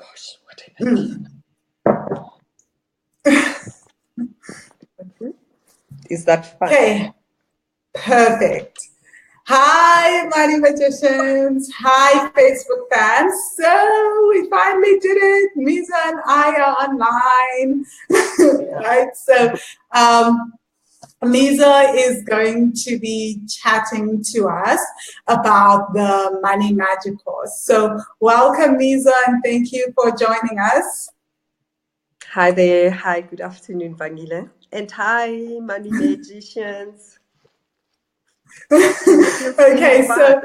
Gosh, what happened? Is that fine? Okay, perfect. Hi, Money Magicians. Hi, Facebook fans. So we finally did it. Mizo and I are online. Right, so Mizo is going to be chatting to us about the Money Magic course. So welcome, Mizo, and thank you for joining us. Hi there. Hi, good afternoon, Vangile. And hi, Money Magicians. Okay, so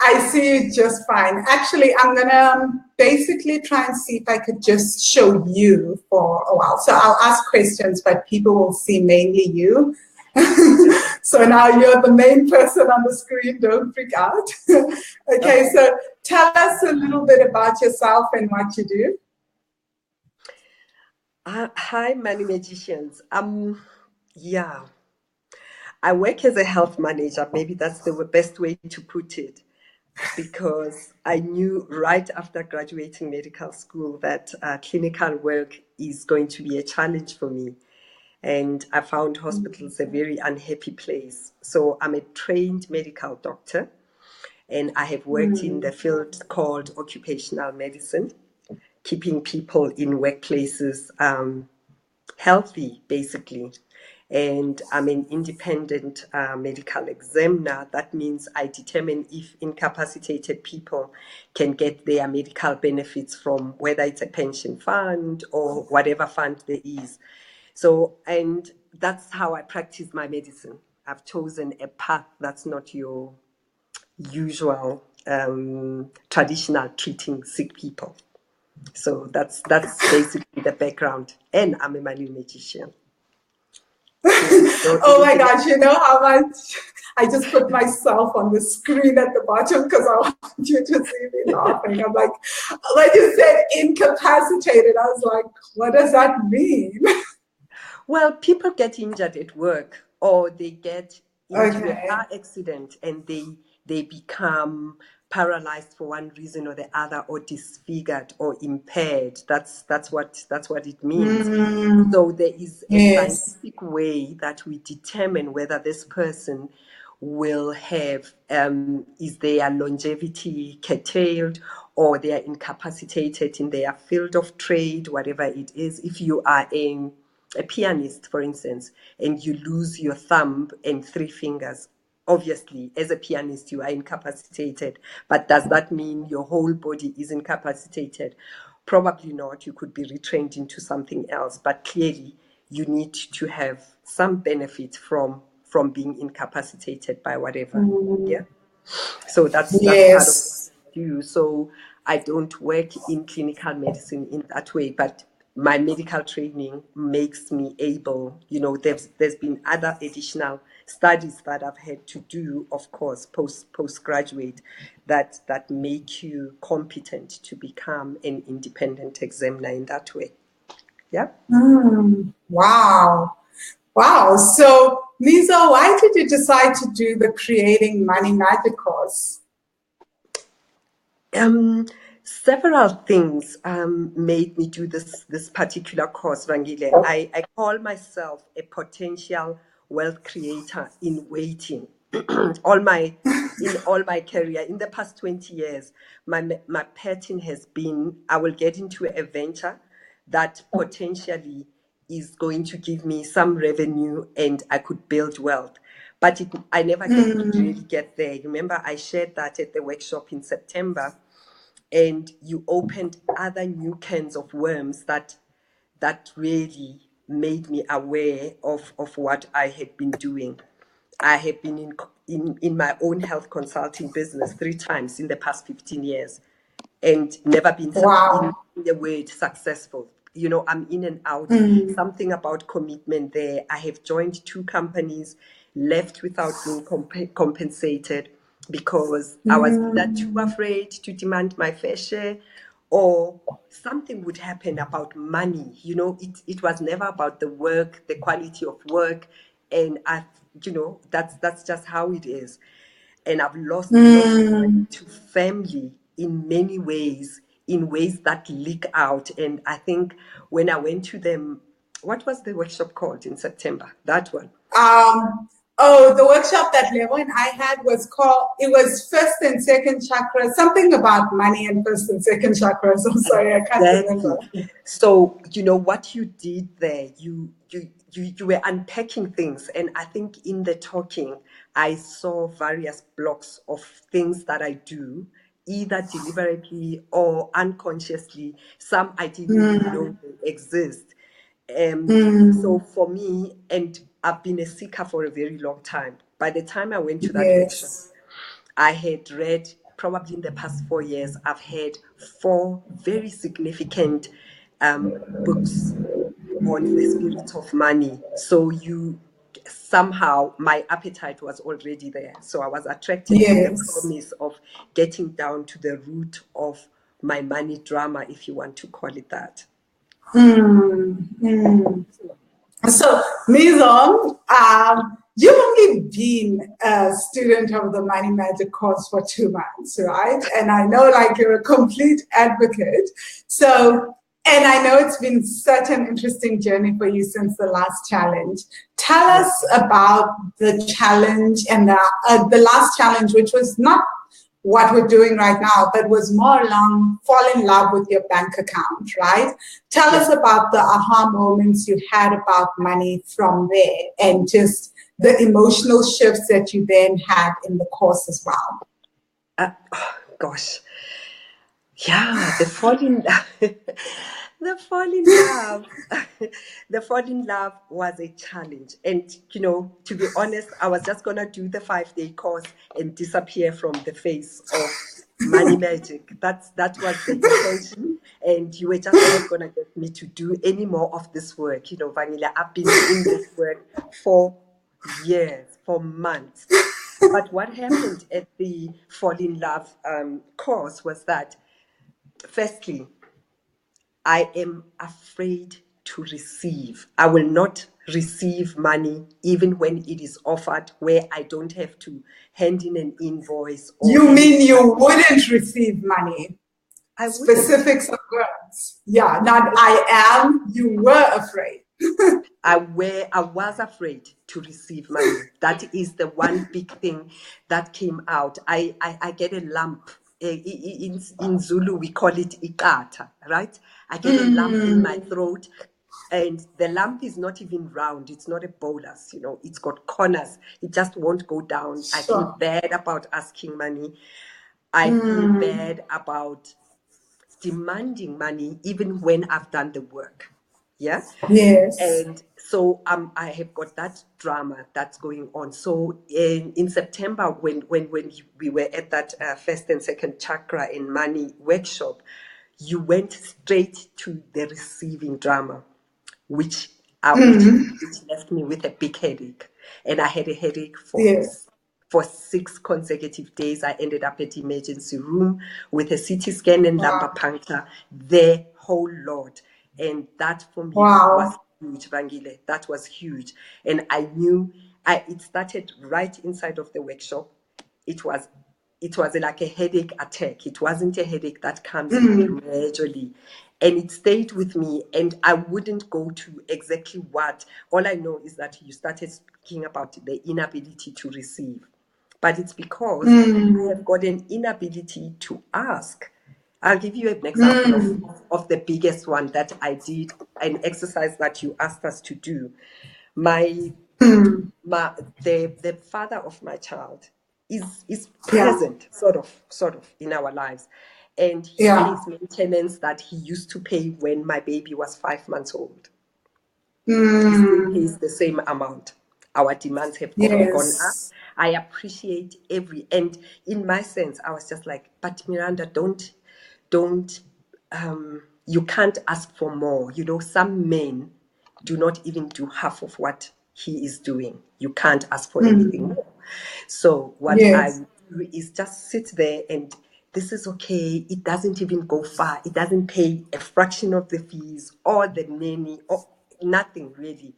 I see you just fine. Actually, I'm going to basically try and see if I could just show you for a while. So I'll ask questions, but people will see mainly you. So now you're the main person on the screen. Don't freak out. Okay, so tell us a little bit about yourself and what you do. Hi, Money Magicians. Yeah, I work as a health manager. Maybe that's the best way to put it, because I knew right after graduating medical school that clinical work is going to be a challenge for me. And I found hospitals a very unhappy place. So I'm a trained medical doctor, and I have worked in the field called occupational medicine, keeping people in workplaces healthy, basically. And I'm an independent medical examiner. That means I determine if incapacitated people can get their medical benefits from whether it's a pension fund or whatever fund there is. So, and that's how I practice my medicine. I've chosen a path that's not your usual traditional treating sick people. So that's basically the background. And I'm a Money Magician. Oh my gosh, you know how much I just put myself on the screen at the bottom because I want you to see me laughing. I'm like, when you said incapacitated, I was like, what does that mean? Well, people get injured at work, or they get into a car accident and they become paralyzed for one reason or the other, or disfigured or impaired. That's what it means. So there is a scientific way that we determine whether this person will have is their longevity curtailed, or they are incapacitated in their field of trade, whatever it is. If you are a pianist, for instance, and you lose your thumb and 3 fingers, obviously, as a pianist, you are incapacitated. But does that mean your whole body is incapacitated? Probably not. You could be retrained into something else. But clearly, you need to have some benefit from being incapacitated by whatever. Yeah. So that's part of what I do. So I don't work in clinical medicine in that way, but my medical training makes me able, there's been other additional studies that I've had to do, of course, postgraduate, that make you competent to become an independent examiner in that way. Yeah. Wow. Wow. So, Mizo, why did you decide to do the Creating Money Magic course? Several things made me do this particular course, Vangile. I call myself a potential wealth creator in waiting. in all my career, in the past 20 years, my pattern has been, I will get into a venture that potentially is going to give me some revenue and I could build wealth. But I never really get there. Remember, I shared that at the workshop in September, and you opened other new cans of worms that really made me aware of what I had been doing. I have been in my own health consulting business 3 times in the past 15 years and never been in the word successful. I'm in and out. Something about commitment there. I have joined 2 companies, left without being compensated, because I was either too afraid to demand my fair share, or something would happen about money. It was never about the work, the quality of work, and that's just how it is. And I've lost to family in many ways in ways that leak out. And I think when I went to them, what was the workshop called in September? That one. The workshop that Leo and I had it was first and second chakra, something about money and first and second chakras. I'm sorry, I can't remember. So, what you did there, you were unpacking things. And I think in the talking, I saw various blocks of things that I do, either deliberately or unconsciously. Some I didn't even know they exist. So for me, and I've been a seeker for a very long time. By the time I went to that workshop, Yes. I had read, probably in the past 4 years, I've had 4 very significant books on the spirit of money. So somehow my appetite was already there. So I was attracted to the Yes. promise of getting down to the root of my money drama, if you want to call it that. So, Mizo, you've only been a student of the Money Magic course for 2 months, right? And I know, like, you're a complete advocate. So, and I know it's been such an interesting journey for you since the last challenge. Tell us about the challenge and the last challenge, which was not what we're doing right now, but was more along fall in love with your bank account, right? Tell us about the aha moments you had about money from there and just the emotional shifts that you then had in the course as well. Gosh. Yeah, the fall in love. The fall in love. The fall in love was a challenge. And, to be honest, I was just going to do the 5-day course and disappear from the face of money magic. That was the intention. And you were just not going to get me to do any more of this work. Vanilla, I've been in this work for years, for months. But what happened at the fall in love course was that, firstly, I am afraid to receive. I will not receive money even when it is offered, where I don't have to hand in an invoice or You mean you wouldn't receive money? I wouldn't. Specifics of words. Yeah, not I am, you were afraid. I was afraid to receive money. That is the one big thing that came out. I get a lump. In Zulu, we call it ikata, right? I get a lump in my throat, and the lump is not even round. It's not a bolus, it's got corners. It just won't go down. I feel bad about asking money. I feel bad about demanding money even when I've done the work. Yeah. Yes. And so I have got that drama that's going on. So in September, when we were at that first and second chakra in money workshop, you went straight to the receiving drama, which left me with a big headache. And I had a headache for 6 consecutive days. I ended up at emergency room with a CT scan and lumbar puncture, the whole lot. And that for me was huge, Vangile. That was huge. And I knew it started right inside of the workshop. It was like a headache attack. It wasn't a headache that comes in gradually. And it stayed with me, and I wouldn't go to exactly what. All I know is that you started speaking about the inability to receive. But it's because I have got an inability to ask. I'll give you an example of the biggest one that I did, an exercise that you asked us to do. The father of my child is present, sort of in our lives, and he pays maintenance that he used to pay when my baby was 5 months old. He still pays the same amount. Our demands have gone up. I appreciate and in my sense, I was just like, but Miranda, don't, you can't ask for more. Some men do not even do half of what he is doing. You can't ask for anything more. So what I do is just sit there, and this is okay. It doesn't even go far. It doesn't pay a fraction of the fees or the nanny or nothing really.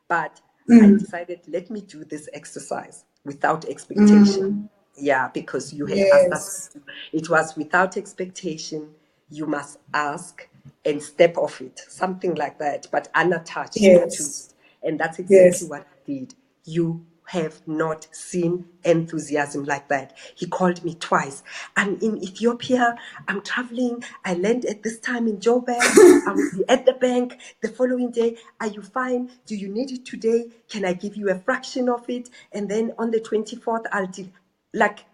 But I decided, let me do this exercise without expectation. Yeah, because you had asked us. It was without expectation. you must ask and step off it, something like that, but unattached to it. Yes. And that's exactly Yes. what I did. You have not seen enthusiasm like that. He called me twice. I'm in Ethiopia. I'm traveling. I land at this time in Joburg. I will be at the bank the following day. Are you fine? Do you need it today? Can I give you a fraction of it? And then on the 24th, I'll do. Like,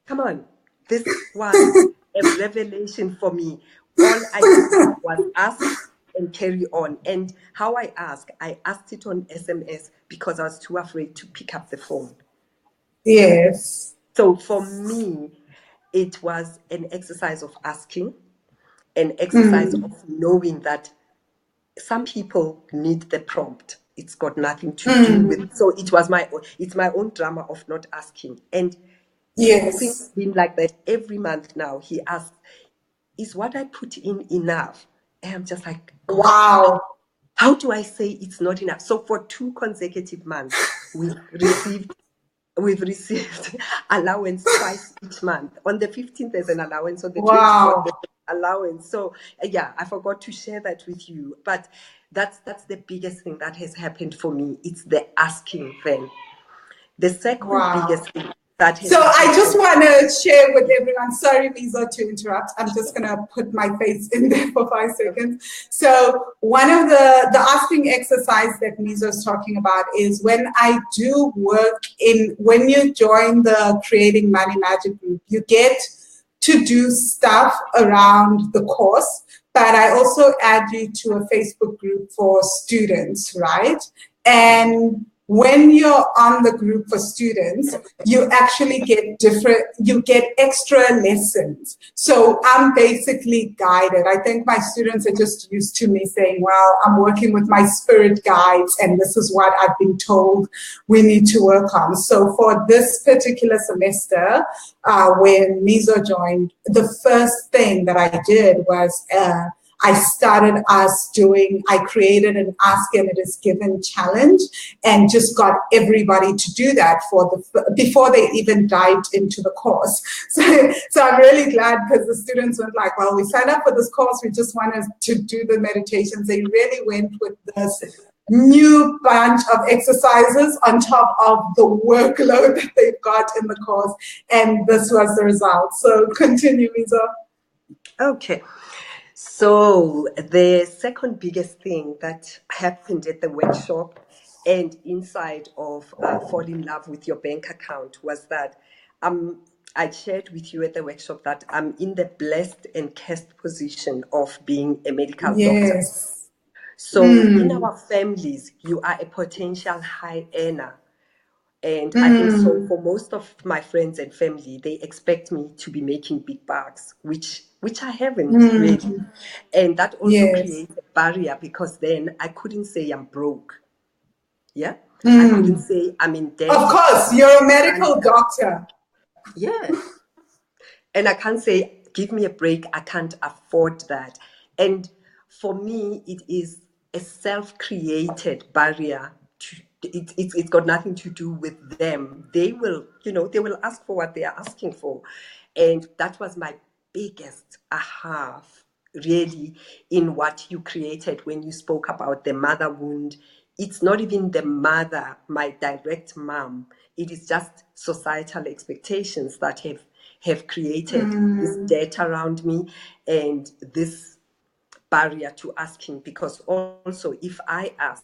come on. This was a revelation for me. All I did was ask and carry on. And how I asked it on SMS because I was too afraid to pick up the phone. Yes. So for me, it was an exercise of asking, an exercise of knowing that some people need the prompt. It's got nothing to do with. So it's my own drama of not asking. And it's since Yes. been like that every month now. He asks, is what I put in enough? And I'm just like, gosh, Wow. how do I say it's not enough? So for 2 consecutive months, we've received allowance twice each month. On the 15th, there's an allowance. On the 24th, Wow. there's an allowance. So yeah, I forgot to share that with you. But that's the biggest thing that has happened for me. It's the asking then. The second Wow. biggest thing that has So I happened just for want to share with everyone. Sorry, Mizo, to interrupt. I'm just going to put my face in there for 5 seconds. So one of the asking exercise that Mizo is talking about is when I do work when you join the Creating Money Magic group, you get to do stuff around the course, but I also add you to a Facebook group for students, right? And when you're on the group for students, you actually you get extra lessons. So I'm basically guided. I think my students are just used to me saying, well, I'm working with my spirit guides and this is what I've been told we need to work on. So for this particular semester, when Mizo joined, the first thing that I did was I created an Ask and It Is Given challenge and just got everybody to do that before they even dived into the course. So I'm really glad because the students weren't like, well, we signed up for this course, we just wanted to do the meditations. They really went with this new bunch of exercises on top of the workload that they've got in the course. And this was the result. So continue, Mizo. okay. So the second biggest thing that happened at the workshop and inside of Fall in Love with Your Bank Account was that I shared with you at the workshop that I'm in the blessed and cursed position of being a medical doctor. Yes. So in our families, you are a potential high earner. And I think so for most of my friends and family, they expect me to be making big bucks, which I haven't really. And that also Yes. creates a barrier because then I couldn't say I'm broke. Yeah. I couldn't say I'm in debt Of to course, you're a medical doctor. yeah. And I can't say, give me a break, I can't afford that. And for me, it is a self-created barrier. It's got nothing to do with them. They will, they will ask for what they are asking for. And that was my biggest aha, really, in what you created when you spoke about the mother wound. It's not even the mother, my direct mom. It is just societal expectations that have created this debt around me and this barrier to asking. Because also, if I ask,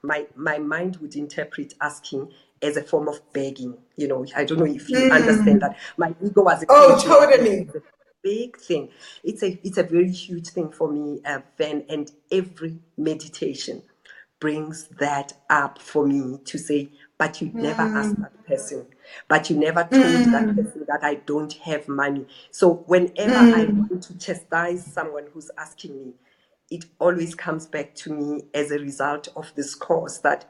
my mind would interpret asking as a form of begging. I don't know if you understand that. My ego as a Oh, coach now thinks totally. it's a big thing. It's a very huge thing for me, Van, and every meditation brings that up for me to say, but you never asked that person, but you never told that person that I don't have money. So whenever I want to chastise someone who's asking me, it always comes back to me as a result of this course that,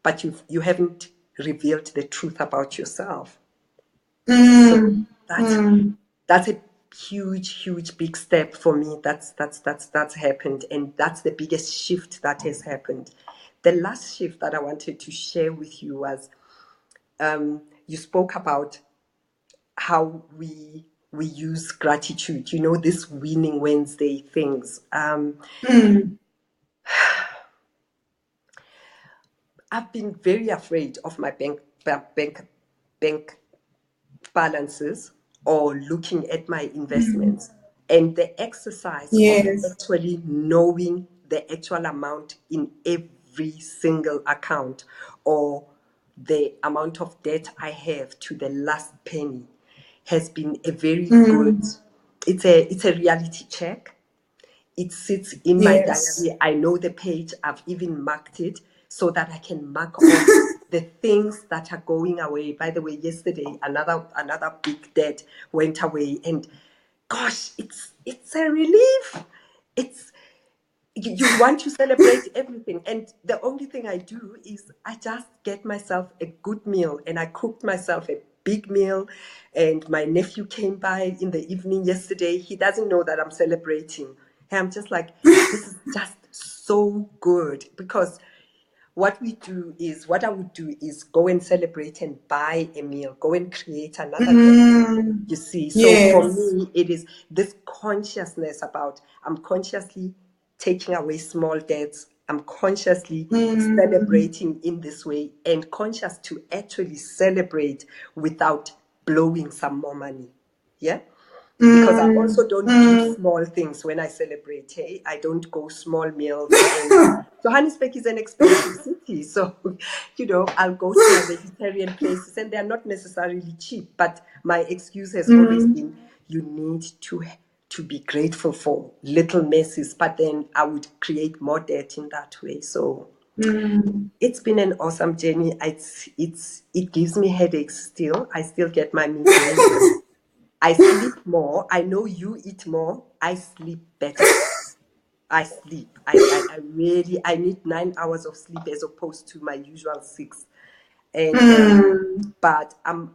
but you haven't revealed the truth about yourself. So that's a huge big step for me. That's happened, and that's the biggest shift that has happened. The last shift that I wanted to share with you was you spoke about how we we use gratitude, this winning Wednesday things. I've been very afraid of my bank balances or looking at my investments, and the exercise of Yes. actually knowing the actual amount in every single account, or the amount of debt I have to the last penny, has been a very good, it's a reality check. It sits in my Yes. diary. I know the page. I've even marked it so that I can mark off the things that are going away. By the way, yesterday another big debt went away, and gosh, it's a relief. It's you want to celebrate everything, and the only thing I do is I just get myself a good meal, and I cooked myself a big meal. And my nephew came by in the evening yesterday. He doesn't know that I'm celebrating, and I'm just like, this is just so good, because what I would do is go and celebrate and buy a meal, go and create another debt. You see, so for Yes. me, it is this consciousness about, I'm consciously taking away small debts. I'm consciously celebrating in this way, and conscious to actually celebrate without blowing some more money. Yeah. Because I also don't do small things when I celebrate. Hey, I don't go small meals. And Johannesburg is an expensive city. So, I'll go to my vegetarian places, and they're not necessarily cheap. But my excuse has always been, you need to be grateful for little messes. But then I would create more debt in that way. So it's been an awesome journey. It gives me headaches still. I still get my migraines. I sleep more. I know you eat more. I sleep better. I sleep. I really, I need 9 hours of sleep as opposed to my usual 6. And but I'm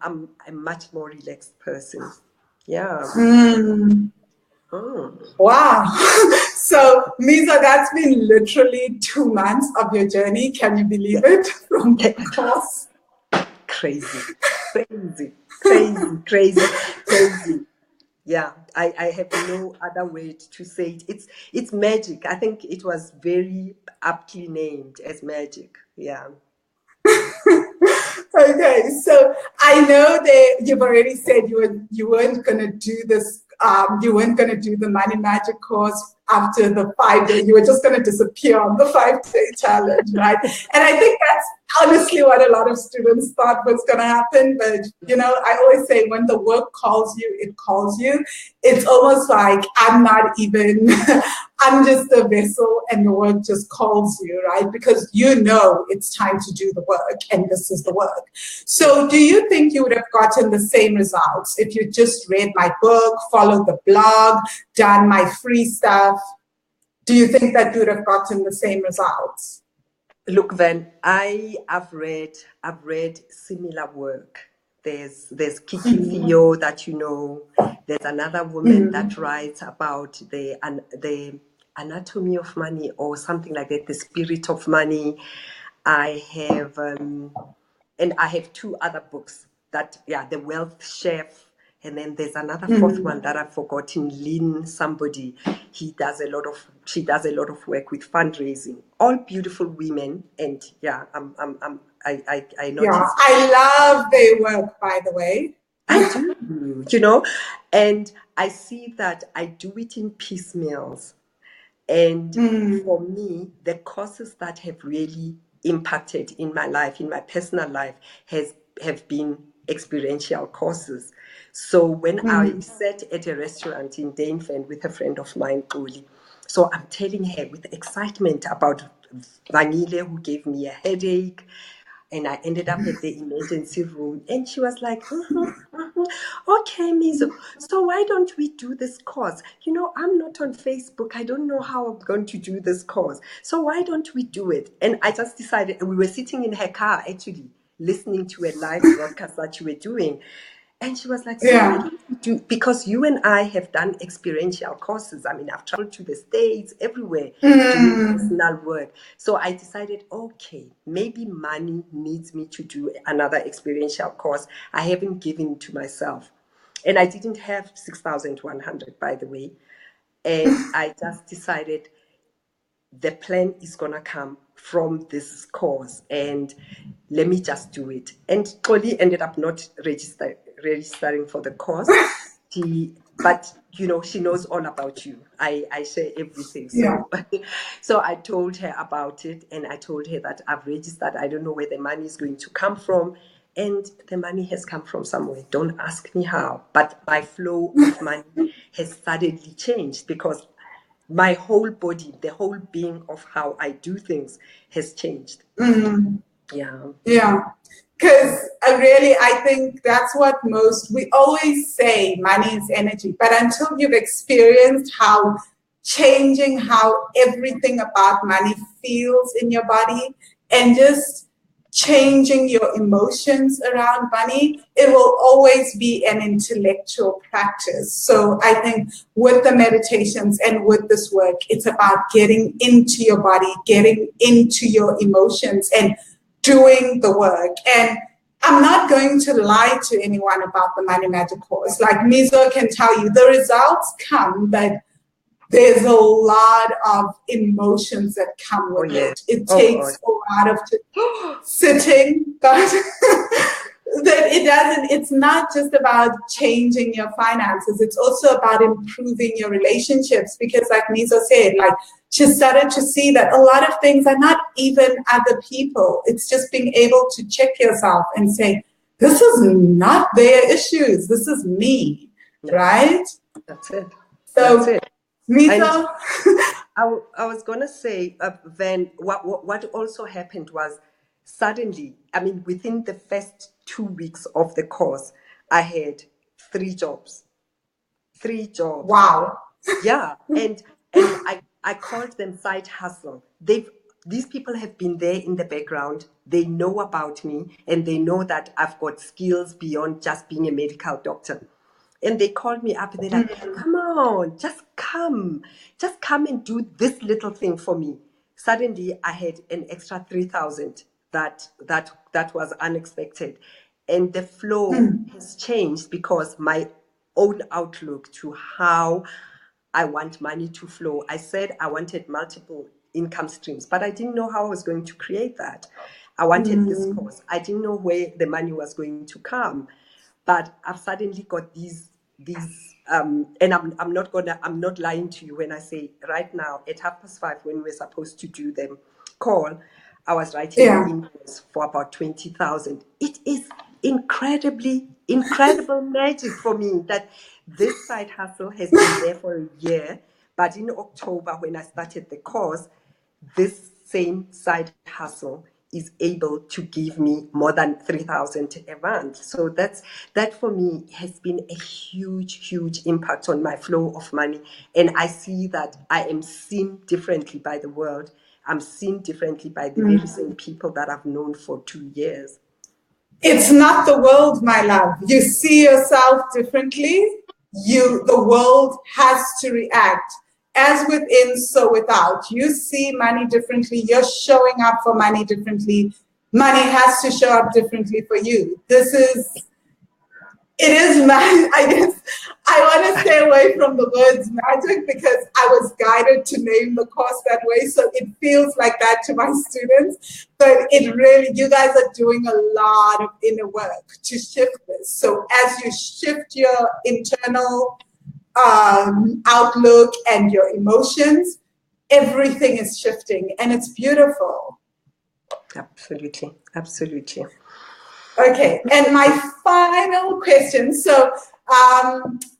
a much more relaxed person. Yeah. Mm. Wow. So, Mizo, that's been literally 2 months of your journey. Can you believe it? From the course. Crazy, crazy, crazy, crazy, crazy. Yeah, I have no other word to say it. It's magic. I think it was very aptly named as magic. Yeah. Okay, so I know that you've already said you weren't gonna do this. You weren't gonna do the money magic course after the 5 day. You were just gonna disappear on the 5 day challenge, right? And I think that's honestly what a lot of students thought was gonna happen. But I always say when the work calls you, it calls you. It's almost like I'm not even. I'm just a vessel, and the work just calls you, right? Because it's time to do the work, and this is the work. So, do you think you would have gotten the same results if you just read my book, followed the blog, done my free stuff? Do you think that you would have gotten the same results? Look, Van, I've read similar work. There's Kiki Theo that you know. There's another woman that writes about the anatomy of money or something like that, the spirit of money. I have and I have 2 other books that, yeah, The Wealth Chef, and then there's another fourth one that I've forgotten, Lynn somebody. She does a lot of work with fundraising. All beautiful women, and yeah, I Yeah, noticed. I love their work, by the way. I do, and I see that I do it in piecemeals. And for me, the courses that have really impacted in my life, in my personal life, have been experiential courses. So when I sat at a restaurant in Dainfern with a friend of mine, Kuli, so I'm telling her with excitement about Vanille, who gave me a headache, and I ended up at the emergency room, and she was like, okay, Mizo, so why don't we do this course? I'm not on Facebook. I don't know how I'm going to do this course. So why don't we do it? And I just decided, we were sitting in her car actually, listening to a live broadcast that you were doing. And she was like, so why Yeah. don't we do, because you and I have done experiential courses. I mean, I've traveled to the States, everywhere, doing personal work. So I decided, okay, maybe money needs me to do another experiential course. I haven't given to myself. And I didn't have 6,100, by the way. And I just decided the plan is going to come from this course, and let me just do it. And Xoli ended up not registering for the course. But she knows all about you. I share everything. Yeah. So so I told her about it, and I told her that I've registered. I don't know where the money is going to come from. And the money has come from somewhere. Don't ask me how. But my flow of money has suddenly changed because my whole body, the whole being of how I do things has changed. Yeah. Yeah. Because I think that's what we always say money is energy, but until you've experienced how changing how everything about money feels in your body and just changing your emotions around money, it will always be an intellectual practice. So I think with the meditations and with this work, it's about getting into your body, getting into your emotions and doing the work. And I'm not going to lie to anyone about the Money Magic course. Like Mizo can tell you, the results come, but there's a lot of emotions that come with it. It takes a lot of sitting, but that it's not just about changing your finances. It's also about improving your relationships because like Mizo said, like she started to see that a lot of things are not even other people. It's just being able to check yourself and say, this is not their issues. This is me, right? That's it. So, that's it. Mizo? I was going to say, then what also happened was suddenly, I mean, within the first 2 weeks of the course, I had 3 jobs. 3 jobs. Wow. Yeah. And I called them side hustle. These people have been there in the background. They know about me and they know that I've got skills beyond just being a medical doctor. And they called me up and they're like, come on, just come and do this little thing for me. Suddenly I had an extra 3,000 that was unexpected. And the flow has changed because my own outlook to how I want money to flow. I said I wanted multiple income streams, but I didn't know how I was going to create that. I wanted this course. I didn't know where the money was going to come. But I've suddenly got these and I'm not lying to you when I say right now at 5:30 when we're supposed to do the call, I was writing an invoice for about 20,000. It is incredible magic for me that this side hustle has been there for a year. But in October, when I started the course, this same side hustle is able to give me more than 3,000 a month. So that for me has been a huge impact on my flow of money. And I see that I am seen differently by the world. I'm seen differently by the very same people that I've known for 2 years. It's not the world, my love. You see yourself differently. The world has to react. As within, so without. You see money differently. You're showing up for money differently. Money has to show up differently for you. It is magic. I guess I want to stay away from the words magic because I was guided to name the course that way. So it feels like that to my students. But it really, you guys are doing a lot of inner work to shift this. So as you shift your internal outlook and your emotions, everything is shifting and it's beautiful. Absolutely. Okay, and my final question. So,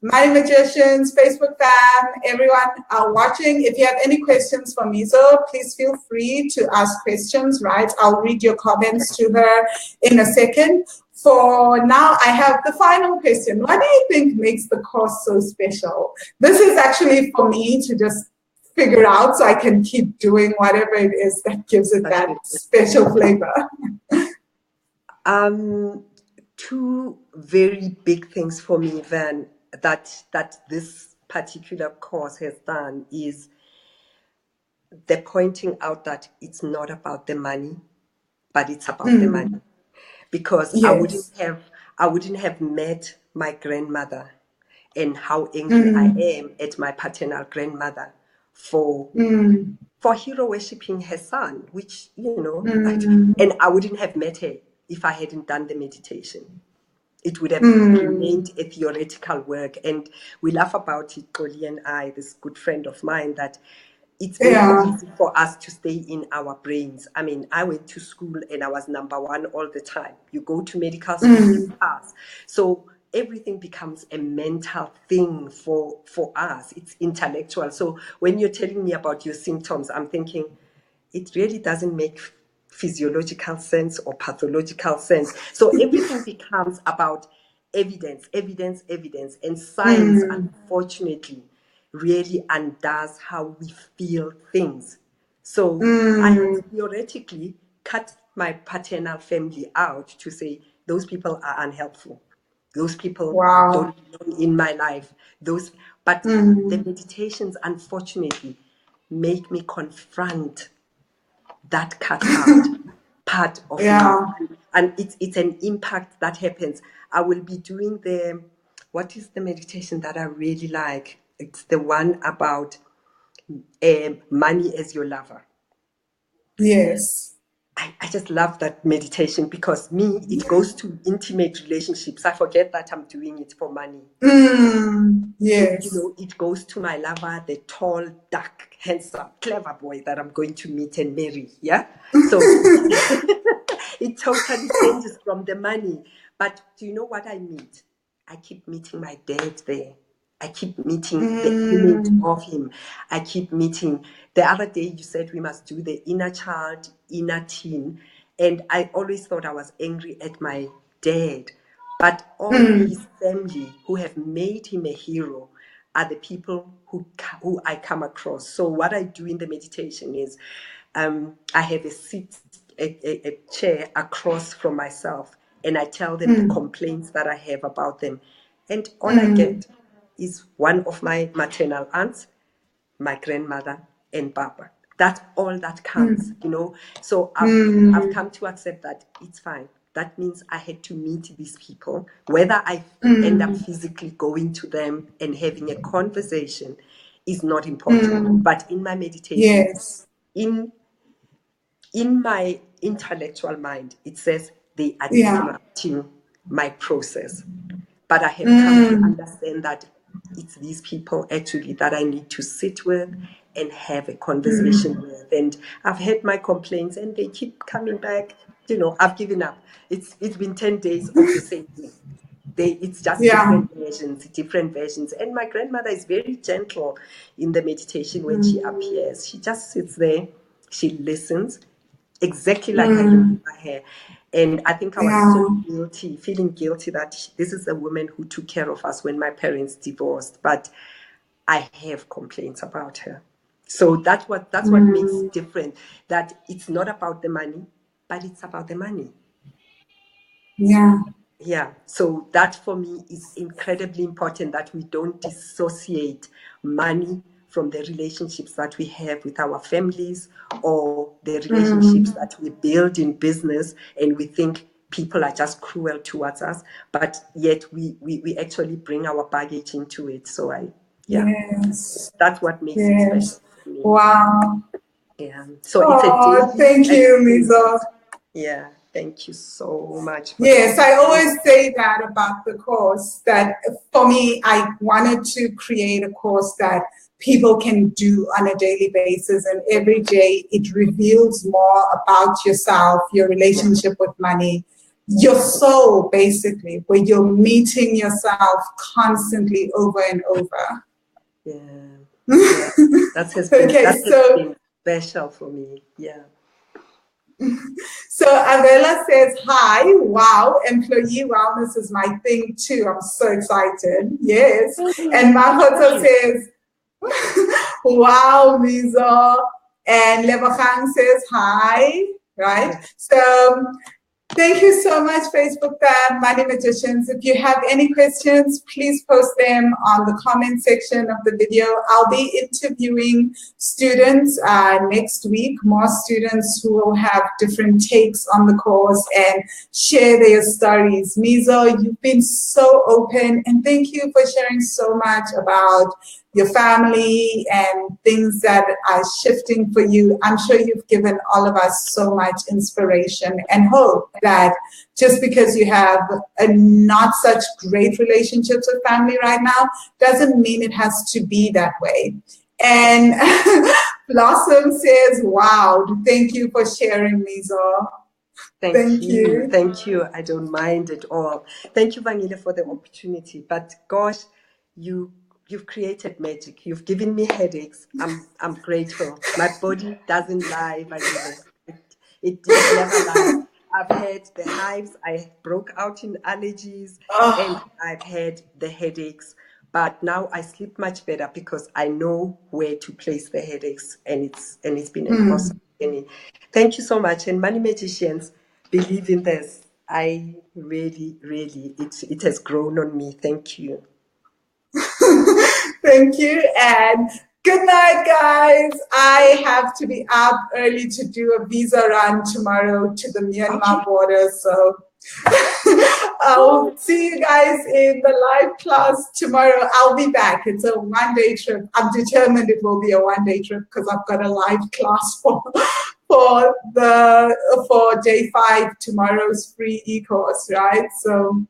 my magicians, Facebook fam, everyone watching, if you have any questions for Mizo, please feel free to ask questions, right? I'll read your comments to her in a second. For now, I have the final question. What do you think makes the course so special? This is actually for me to just figure out so I can keep doing whatever it is that gives it that special flavor. Two very big things for me then that this particular course has done is the pointing out that it's not about the money, but it's about the money. Because yes. I wouldn't have met my grandmother and how angry I am at my paternal grandmother for hero worshipping her son, which, and I wouldn't have met her if I hadn't done the meditation. It would have remained a theoretical work. And we laugh about it, Xoli and I, this good friend of mine, that it's very easy for us to stay in our brains. I mean, I went to school and I was number one all the time. You go to medical school, you pass. So everything becomes a mental thing for us. It's intellectual. So when you're telling me about your symptoms, I'm thinking, it really doesn't make physiological sense or pathological sense. So everything becomes about evidence, evidence, evidence. And science, unfortunately, really undoes how we feel things. So I had theoretically cut my paternal family out to say, those people are unhelpful. Those people don't belong in my life. But the meditations, unfortunately, make me confront that cut out part of me. And it's an impact that happens. I will be doing what is the meditation that I really like? It's the one about money as your lover. Yes. I just love that meditation because it goes to intimate relationships. I forget that I'm doing it for money. Yes. It goes to my lover, the tall, dark, handsome, clever boy that I'm going to meet and marry. Yeah. So it totally changes from the money. But do you know what I meet? I keep meeting my dad there. I keep meeting the image of him. I keep meeting. The other day you said we must do the inner child, inner teen. And I always thought I was angry at my dad. But all his family who have made him a hero are the people who I come across. So what I do in the meditation is I have a chair across from myself, and I tell them the complaints that I have about them. And all I get is one of my maternal aunts, my grandmother, and Papa. That's all that comes, So I've come to accept that it's fine. That means I had to meet these people. Whether I end up physically going to them and having a conversation is not important. But in my meditation, in my intellectual mind, it says they are disrupting my process. But I have come to understand that it's these people actually that I need to sit with and have a conversation with. And I've had my complaints and they keep coming back. I've given up. It's been 10 days of the same thing. It's just different versions. And my grandmother is very gentle in the meditation when she appears. She just sits there, she listens, exactly like I remember her. And I think I was so guilty, feeling guilty that this is a woman who took care of us when my parents divorced. But I have complaints about her. So that's what makes it different. That it's not about the money, but it's about the money. Yeah, so that for me is incredibly important, that we don't dissociate money from the relationships that we have with our families or the relationships that we build in business, and we think people are just cruel towards us, but yet we actually bring our baggage into it. So that's what makes it special for me. Wow. Yeah. So it's a daily thank you, Mizo. Yeah. Thank you so much. Yes, I always say that about the course, that for me, I wanted to create a course that people can do on a daily basis, and every day it reveals more about yourself, your relationship with money, your soul, basically, where you're meeting yourself constantly over and over. Yeah. That has been special for me. Yeah. So Avela says, hi, wow, employee wellness is my thing too. I'm so excited. Yes. And Mahoto says, wow, Mizo. And Lebogang says, hi, right? So Thank you so much, Facebook fam, Money Magicians. If you have any questions, please post them on the comment section of the video. I'll be interviewing students next week, more students who will have different takes on the course and share their stories. Mizo, you've been so open, and thank you for sharing so much about your family and things that are shifting for you. I'm sure you've given all of us so much inspiration and hope that just because you have a not such great relationships with family right now doesn't mean it has to be that way. And Blossom says, wow, thank you for sharing, Mizo. Thank you. Thank you. I don't mind at all. Thank you, Vanille, for the opportunity. But gosh, you've created magic. You've given me headaches. I'm grateful. My body doesn't lie, Vanille. It never lies. I've had the hives. I broke out in allergies, and I've had the headaches. But now I sleep much better because I know where to place the headaches, and it's been an awesome journey. Thank you so much. And Money Magicians, believe in this. I really, really, it has grown on me. Thank you. Thank you, and good night, guys. I have to be up early to do a visa run tomorrow to the Myanmar border, so I'll see you guys in the live class tomorrow. I'll be back. It's a one-day trip. I'm determined it will be a one-day trip because I've got a live class for day 5, tomorrow's free e-course, right? So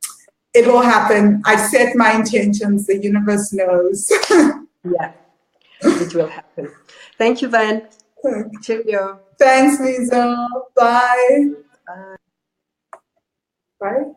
it will happen. I've set my intentions. The universe knows. Yeah, it will happen. Thank you, Van. Cheerio. Thanks, Mizo. Bye. Bye.